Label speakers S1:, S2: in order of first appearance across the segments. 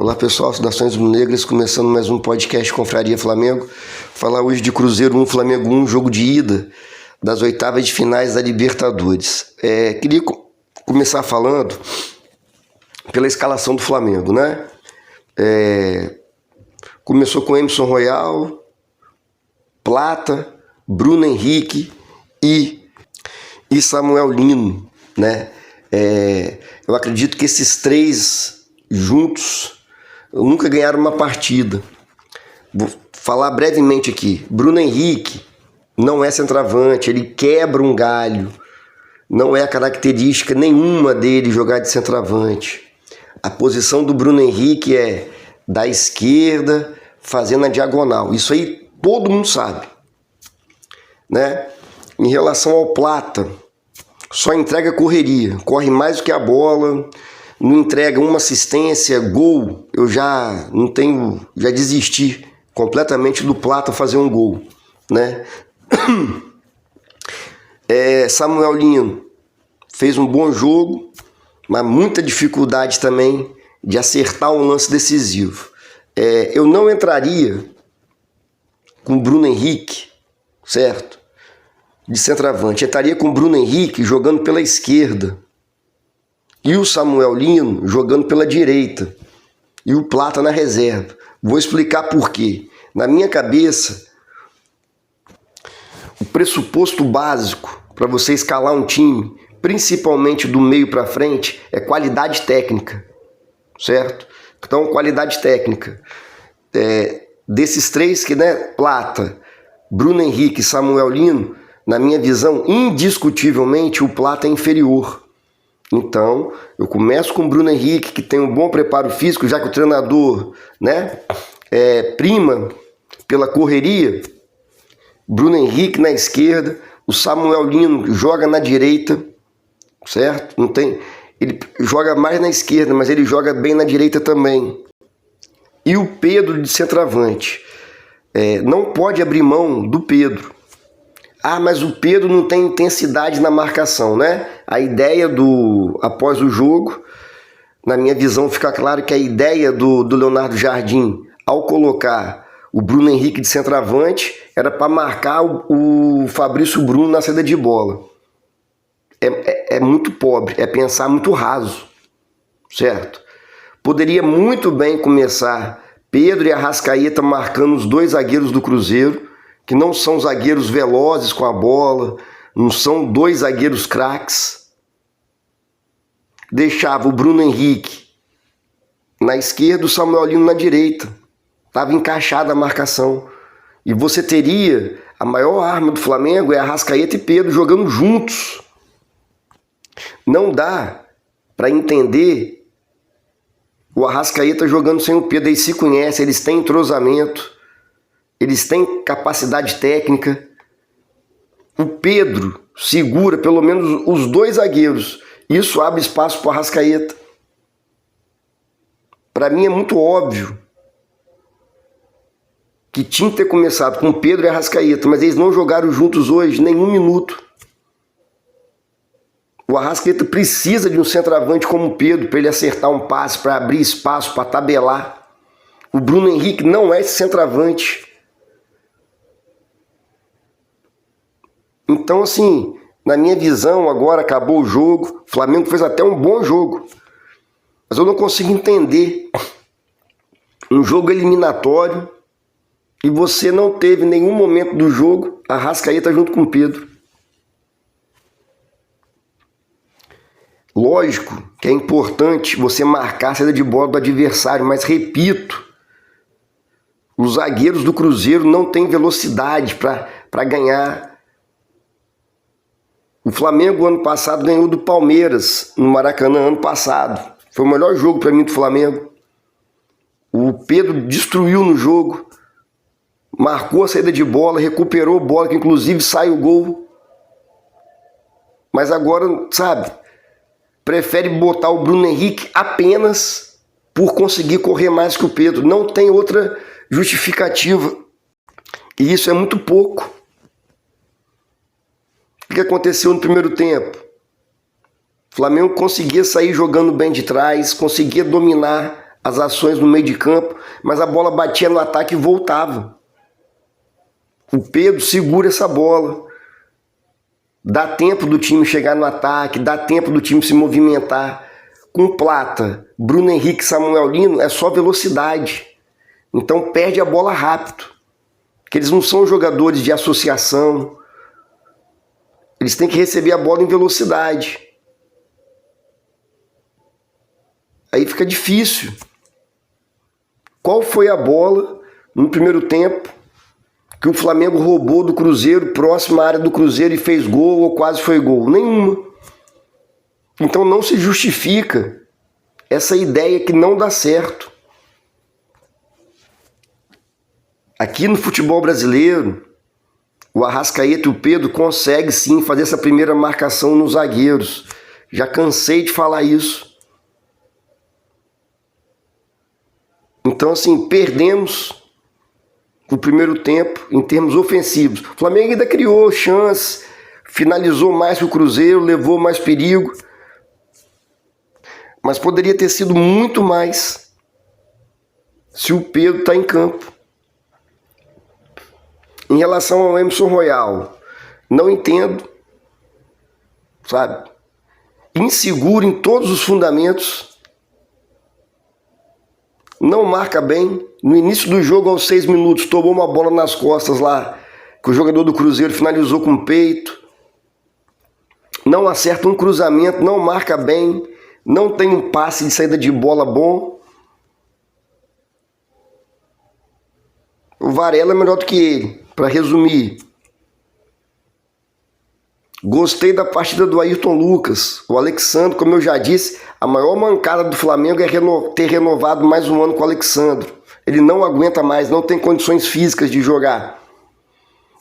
S1: Olá pessoal, saudações rubro-negras, começando mais um podcast Confraria Flamengo. Falar hoje de Cruzeiro 1, Flamengo 1, jogo de ida das oitavas de finais da Libertadores. Queria começar falando pela escalação do Flamengo, né? Começou com Emerson Royal, Plata, Bruno Henrique e Samuel Lino, né? Eu acredito que esses três juntos nunca ganharam uma partida. Vou falar brevemente aqui. Bruno Henrique não é centroavante, ele quebra um galho. Não é a característica nenhuma dele jogar de centroavante. A posição do Bruno Henrique é da esquerda, fazendo a diagonal. Isso aí todo mundo sabe, né? Em relação ao Plata, só entrega correria, corre mais do que a bola, não entrega uma assistência, gol. Eu já desisti completamente do Plata fazer um gol, né? Samuel Lino fez um bom jogo, mas muita dificuldade também de acertar um lance decisivo. Eu não entraria com Bruno Henrique, certo? De centroavante. Eu estaria com o Bruno Henrique jogando pela esquerda e o Samuel Lino jogando pela direita e o Plata na reserva. Vou explicar por quê. Na minha cabeça, o pressuposto básico para você escalar um time, principalmente do meio para frente, é qualidade técnica, certo? Então, qualidade técnica. Desses três que, né, Plata, Bruno Henrique e Samuel Lino, na minha visão, indiscutivelmente, o Plata é inferior. Então, eu começo com o Bruno Henrique, que tem um bom preparo físico, já que o treinador, né, prima pela correria. Bruno Henrique na esquerda, o Samuel Lino joga na direita, certo? Ele joga mais na esquerda, mas ele joga bem na direita também. E o Pedro de centroavante. Não pode abrir mão do Pedro. Mas o Pedro não tem intensidade na marcação, né? A ideia após o jogo, na minha visão, fica claro que a ideia do Leonardo Jardim, ao colocar o Bruno Henrique de centroavante, era para marcar o Fabrício Bruno na saída de bola. É muito pobre, é pensar muito raso, certo? Poderia muito bem começar Pedro e Arrascaeta marcando os dois zagueiros do Cruzeiro, que não são zagueiros velozes com a bola, não são dois zagueiros craques. Deixava o Bruno Henrique na esquerda, o Samuel Lino na direita. Estava encaixada a marcação. E você teria a maior arma do Flamengo, Arrascaeta e Pedro jogando juntos. Não dá para entender o Arrascaeta jogando sem o Pedro. Eles se conhecem, eles têm entrosamento. Eles têm capacidade técnica. O Pedro segura pelo menos os dois zagueiros. Isso abre espaço para o Arrascaeta. Para mim é muito óbvio que tinha que ter começado com Pedro e Arrascaeta, mas eles não jogaram juntos hoje nenhum minuto. O Arrascaeta precisa de um centroavante como o Pedro para ele acertar um passe, para abrir espaço, para tabelar. O Bruno Henrique não é esse centroavante. Então, assim, na minha visão, agora acabou o jogo. O Flamengo fez até um bom jogo. Mas eu não consigo entender um jogo eliminatório e você não teve nenhum momento do jogo a Arrascaeta junto com o Pedro. Lógico que é importante você marcar a saída de bola do adversário, mas repito, os zagueiros do Cruzeiro não têm velocidade para ganhar. O Flamengo, ano passado, ganhou do Palmeiras, no Maracanã, ano passado. Foi o melhor jogo para mim do Flamengo. O Pedro destruiu no jogo, marcou a saída de bola, recuperou a bola, que inclusive sai o gol. Mas agora, sabe, prefere botar o Bruno Henrique apenas por conseguir correr mais que o Pedro. Não tem outra justificativa. E isso é muito pouco. O que aconteceu no primeiro tempo? O Flamengo conseguia sair jogando bem de trás, conseguia dominar as ações no meio de campo, mas a bola batia no ataque e voltava. O Pedro segura essa bola. Dá tempo do time chegar no ataque, dá tempo do time se movimentar. Com Plata, Bruno Henrique, Samuel Lino, é só velocidade. Então perde a bola rápido. Porque eles não são jogadores de associação. Eles têm que receber a bola em velocidade. Aí fica difícil. Qual foi a bola no primeiro tempo que o Flamengo roubou do Cruzeiro, próximo à área do Cruzeiro, e fez gol ou quase foi gol? Nenhuma. Então não se justifica essa ideia que não dá certo. Aqui no futebol brasileiro, o Arrascaeta e o Pedro conseguem sim fazer essa primeira marcação nos zagueiros. Já cansei de falar isso. Então, assim, perdemos o primeiro tempo em termos ofensivos. O Flamengo ainda criou chance, finalizou mais que o Cruzeiro, levou mais perigo. Mas poderia ter sido muito mais se o Pedro está em campo. Em relação ao Emerson Royal, não entendo, sabe? Inseguro em todos os fundamentos. Não marca bem. No início do jogo, aos 6 minutos, tomou uma bola nas costas lá, que o jogador do Cruzeiro finalizou com o peito. Não acerta um cruzamento, não marca bem, não tem um passe de saída de bola bom. O Varela é melhor do que ele, para resumir. Gostei da partida do Ayrton Lucas. O Alexandre, como eu já disse, a maior mancada do Flamengo é ter renovado mais um ano com o Alexandre. Ele não aguenta mais, não tem condições físicas de jogar.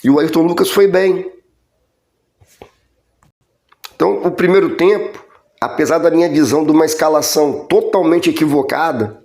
S1: E o Ayrton Lucas foi bem. Então, o primeiro tempo, apesar da minha visão de uma escalação totalmente equivocada,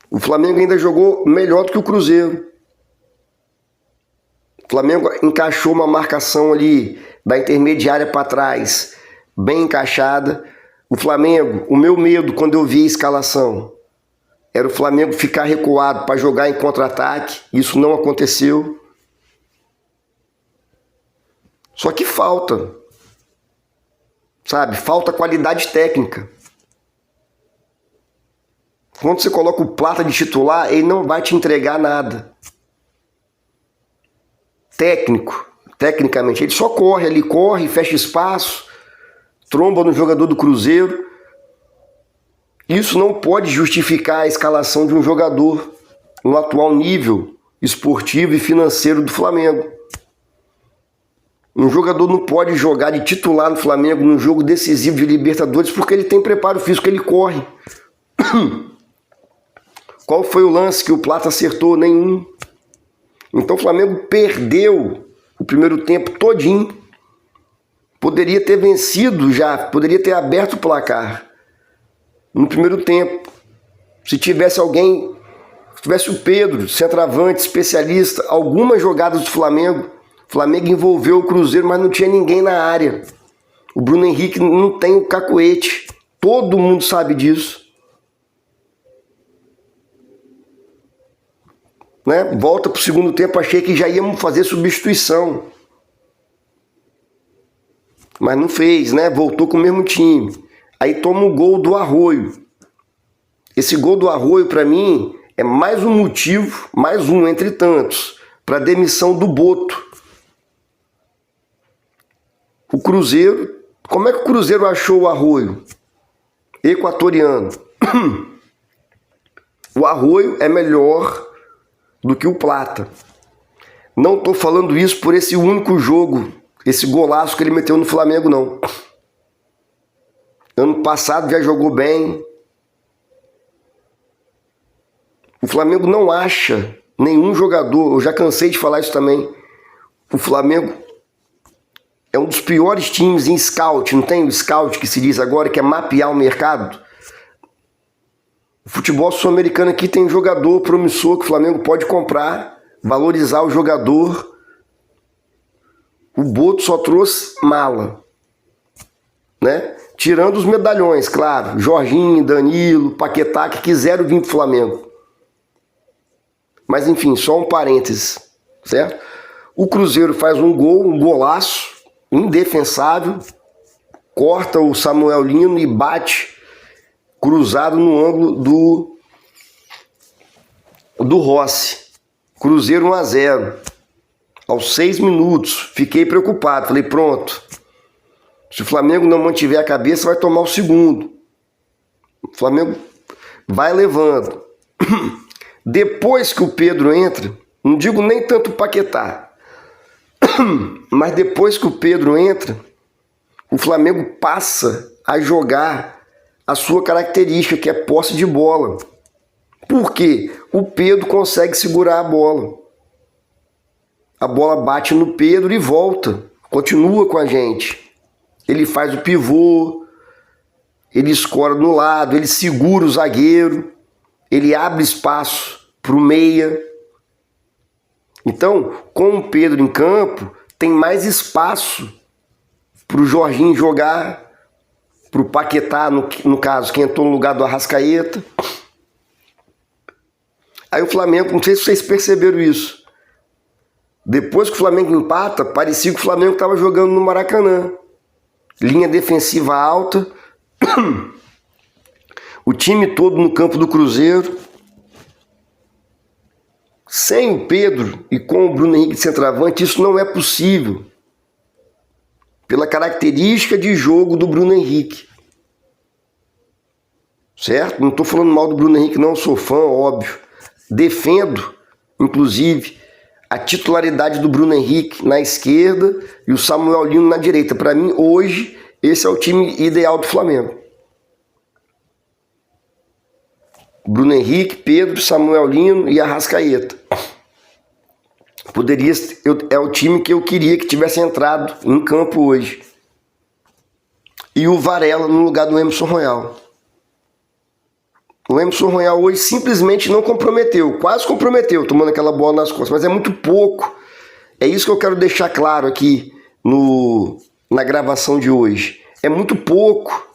S1: o Flamengo ainda jogou melhor do que o Cruzeiro. O Flamengo encaixou uma marcação ali da intermediária para trás, bem encaixada. O Flamengo, o meu medo quando eu vi a escalação, era o Flamengo ficar recuado para jogar em contra-ataque. Isso não aconteceu. Só que falta, sabe? Falta qualidade técnica. Quando você coloca o Plata de titular, ele não vai te entregar nada. Tecnicamente, ele só corre ali, corre, fecha espaço, tromba no jogador do Cruzeiro. Isso não pode justificar a escalação de um jogador no atual nível esportivo e financeiro do Flamengo. Um jogador não pode jogar de titular no Flamengo num jogo decisivo de Libertadores porque ele tem preparo físico, ele corre. Qual foi o lance que o Plata acertou? Nenhum. Então o Flamengo perdeu o primeiro tempo todinho. Poderia ter vencido já, poderia ter aberto o placar no primeiro tempo. Se tivesse alguém, se tivesse o Pedro, centroavante, especialista, algumas jogadas do Flamengo, o Flamengo envolveu o Cruzeiro, mas não tinha ninguém na área. O Bruno Henrique não tem o cacuete. Todo mundo sabe disso. Né? Volta para o segundo tempo, achei que já íamos fazer substituição. Mas não fez, né? Voltou com o mesmo time. Aí toma o gol do Arroio. Esse gol do Arroio, para mim, é mais um motivo, mais um entre tantos, para a demissão do Boto. O Cruzeiro, como é que o Cruzeiro achou o Arroio? Equatoriano. O Arroio é melhor do que o Plata. Não estou falando isso por esse único jogo, esse golaço que ele meteu no Flamengo, não. Ano passado já jogou bem. O Flamengo não acha nenhum jogador, eu já cansei de falar isso também. O Flamengo é um dos piores times em scout, não tem o scout que se diz agora, que é mapear o mercado? O futebol sul-americano aqui tem jogador promissor que o Flamengo pode comprar, valorizar o jogador. O Boto só trouxe mala, né? Tirando os medalhões, claro, Jorginho, Danilo, Paquetá, que quiseram vir pro Flamengo. Mas enfim, só um parênteses, certo? O Cruzeiro faz um gol, um golaço, indefensável, corta o Samuel Lino e bate cruzado no ângulo do Rossi. Cruzeiro 1-0. Aos 6 minutos, fiquei preocupado, falei, pronto. Se o Flamengo não mantiver a cabeça, vai tomar o segundo. O Flamengo vai levando. Depois que o Pedro entra, não digo nem tanto o Paquetá, mas depois que o Pedro entra, o Flamengo passa a jogar a sua característica, que é posse de bola. Por quê? O Pedro consegue segurar a bola. A bola bate no Pedro e volta, continua com a gente. Ele faz o pivô, ele escora no lado, ele segura o zagueiro, ele abre espaço para o meia. Então, com o Pedro em campo, tem mais espaço para o Jorginho jogar, para o Paquetá, no caso, que entrou no lugar do Arrascaeta. Aí o Flamengo, não sei se vocês perceberam isso, depois que o Flamengo empata, parecia que o Flamengo estava jogando no Maracanã. Linha defensiva alta, o time todo no campo do Cruzeiro, sem o Pedro e com o Bruno Henrique de centroavante, isso não é possível, pela característica de jogo do Bruno Henrique, certo? Não estou falando mal do Bruno Henrique, não, sou fã, óbvio, defendo, inclusive, a titularidade do Bruno Henrique na esquerda e o Samuel Lino na direita. Para mim, hoje, esse é o time ideal do Flamengo. Bruno Henrique, Pedro, Samuel Lino e Arrascaeta. É o time que eu queria que tivesse entrado em campo hoje. E o Varela no lugar do Emerson Royal. O Emerson Royal hoje simplesmente não comprometeu, quase comprometeu, tomando aquela bola nas costas, mas é muito pouco. É isso que eu quero deixar claro aqui na gravação de hoje. É muito pouco.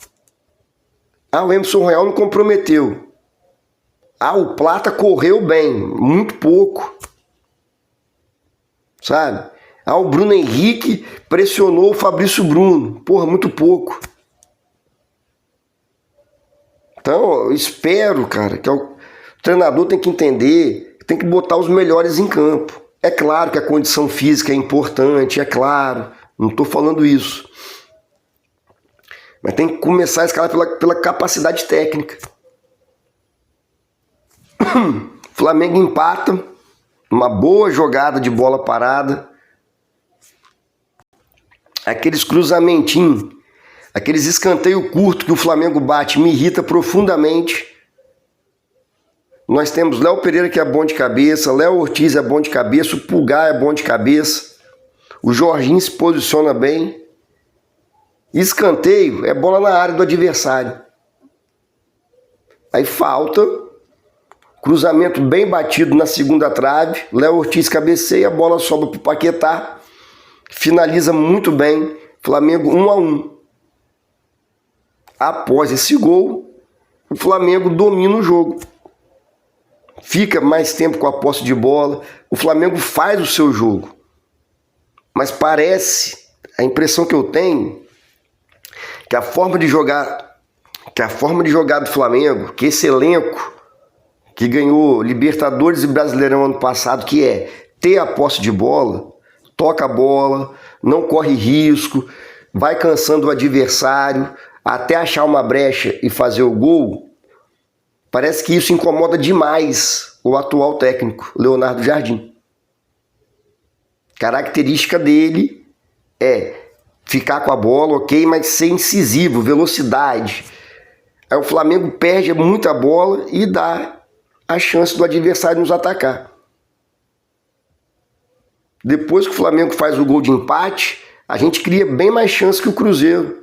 S1: O Emerson Royal não comprometeu. O Plata correu bem, muito pouco. Sabe? O Bruno Henrique pressionou o Fabrício Bruno, porra, muito pouco. Então, eu espero, cara, que o treinador tem que entender, tem que botar os melhores em campo. É claro que a condição física é importante, é claro, não estou falando isso. Mas tem que começar a escalar pela capacidade técnica. Flamengo empata, uma boa jogada de bola parada. Aqueles cruzamentinhos, aqueles escanteios curtos que o Flamengo bate me irrita profundamente. Nós temos Léo Pereira, que é bom de cabeça, Léo Ortiz é bom de cabeça, o Pulgar é bom de cabeça, o Jorginho se posiciona bem. Escanteio é bola na área do adversário. Aí falta, cruzamento bem batido na segunda trave, Léo Ortiz cabeceia, a bola sobra para o Paquetá, finaliza muito bem, Flamengo 1-1. Após esse gol, o Flamengo domina o jogo. Fica mais tempo com a posse de bola, o Flamengo faz o seu jogo. Mas parece, a impressão que eu tenho, que a forma de jogar do Flamengo, que esse elenco que ganhou Libertadores e Brasileirão ano passado, que é ter a posse de bola, toca a bola, não corre risco, vai cansando o adversário até achar uma brecha e fazer o gol. Parece que isso incomoda demais o atual técnico, Leonardo Jardim. Característica dele é ficar com a bola, ok, mas ser incisivo, velocidade. Aí o Flamengo perde muita bola e dá a chance do adversário nos atacar. Depois que o Flamengo faz o gol de empate, a gente cria bem mais chance que o Cruzeiro.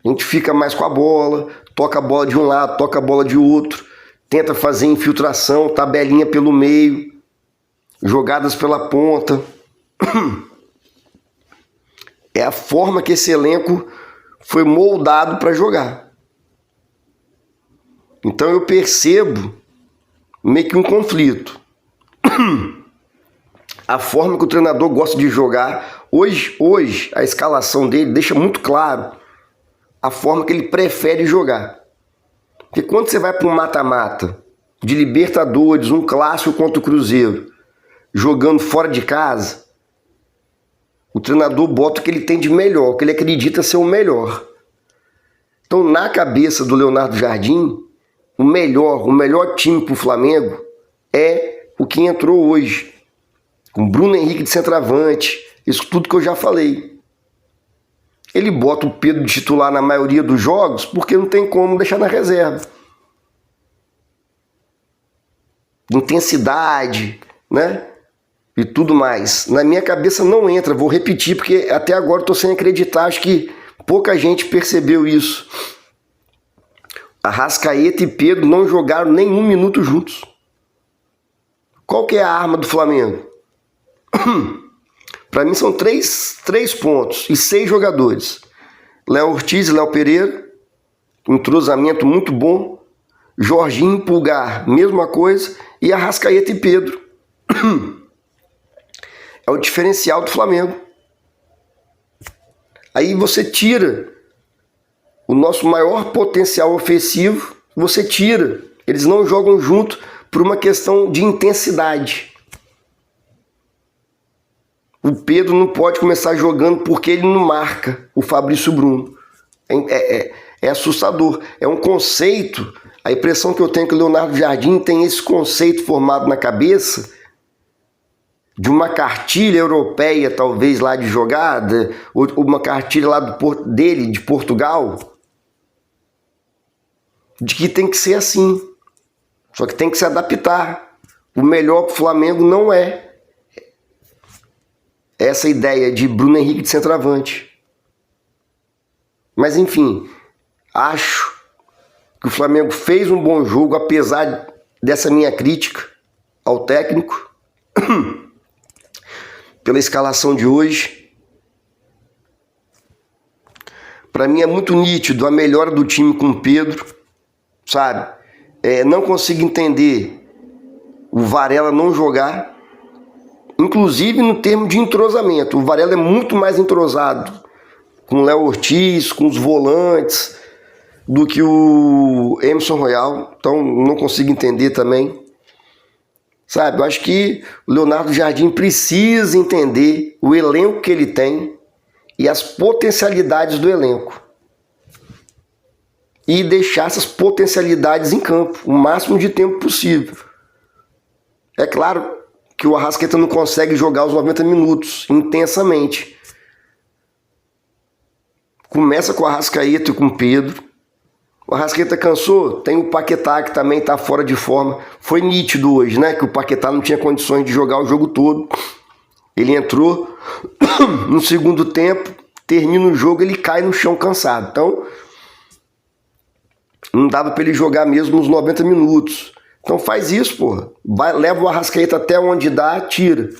S1: A gente fica mais com a bola, toca a bola de um lado, toca a bola de outro, tenta fazer infiltração, tabelinha pelo meio, jogadas pela ponta. É a forma que esse elenco foi moldado para jogar. Então eu percebo meio que um conflito. A forma que o treinador gosta de jogar, hoje a escalação dele deixa muito claro a forma que ele prefere jogar. Porque quando você vai para um mata-mata de Libertadores, um clássico contra o Cruzeiro, jogando fora de casa, o treinador bota o que ele tem de melhor, o que ele acredita ser o melhor. Então, na cabeça do Leonardo Jardim, o melhor time para o Flamengo é o que entrou hoje, com Bruno Henrique de centroavante, isso tudo que eu já falei. Ele bota o Pedro de titular na maioria dos jogos porque não tem como deixar na reserva. Intensidade, né? E tudo mais. Na minha cabeça não entra, vou repetir porque até agora estou sem acreditar, acho que pouca gente percebeu isso. Arrascaeta e Pedro não jogaram nenhum minuto juntos. Qual que é a arma do Flamengo? Para mim são três pontos e 6 jogadores. Léo Ortiz e Léo Pereira, entrosamento muito bom. Jorginho, Pulgar, mesma coisa. E Arrascaeta e Pedro. É o diferencial do Flamengo. Aí você tira o nosso maior potencial ofensivo, você tira. Eles não jogam junto por uma questão de intensidade. O Pedro não pode começar jogando porque ele não marca o Fabrício Bruno. É assustador. É um conceito. A impressão que eu tenho é que o Leonardo Jardim tem esse conceito formado na cabeça de uma cartilha europeia, talvez, lá de jogada, ou uma cartilha lá dele, de Portugal, de que tem que ser assim. Só que tem que se adaptar. O melhor para o Flamengo não é essa ideia de Bruno Henrique de centroavante. Mas, enfim, acho que o Flamengo fez um bom jogo, apesar dessa minha crítica ao técnico, pela escalação de hoje. Para mim é muito nítido a melhora do time com o Pedro, sabe? Não consigo entender o Varela não jogar, inclusive no termo de entrosamento. O Varela é muito mais entrosado com o Léo Ortiz, com os volantes, do que o Emerson Royal. Então não consigo entender também. Sabe, eu acho que o Leonardo Jardim precisa entender o elenco que ele tem e as potencialidades do elenco. E deixar essas potencialidades em campo o máximo de tempo possível. É claro que o Arrascaeta não consegue jogar os 90 minutos intensamente. Começa com o Arrascaeta e com o Pedro. O Arrascaeta cansou, tem o Paquetá que também está fora de forma. Foi nítido hoje, né? Que o Paquetá não tinha condições de jogar o jogo todo. Ele entrou no segundo tempo, termina o jogo, ele cai no chão cansado. Então, não dava para ele jogar mesmo uns 90 minutos. Então faz isso, porra. Leva o Arrascaeta até onde dá, tira.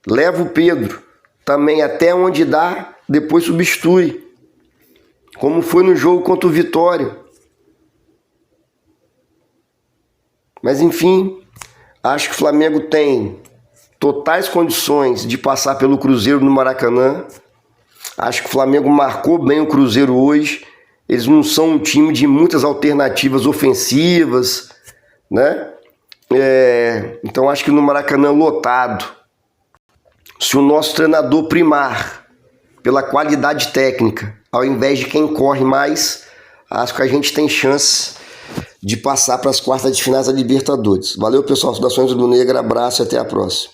S1: Leva o Pedro também até onde dá, depois substitui. Como foi no jogo contra o Vitória. Mas enfim, acho que o Flamengo tem totais condições de passar pelo Cruzeiro no Maracanã. Acho que o Flamengo marcou bem o Cruzeiro hoje. Eles não são um time de muitas alternativas ofensivas, né? Então acho que no Maracanã lotado, se o nosso treinador primar pela qualidade técnica, ao invés de quem corre mais, acho que a gente tem chance de passar para as quartas de finais da Libertadores. Valeu, pessoal. Saudações rubro-negra, abraço e até a próxima.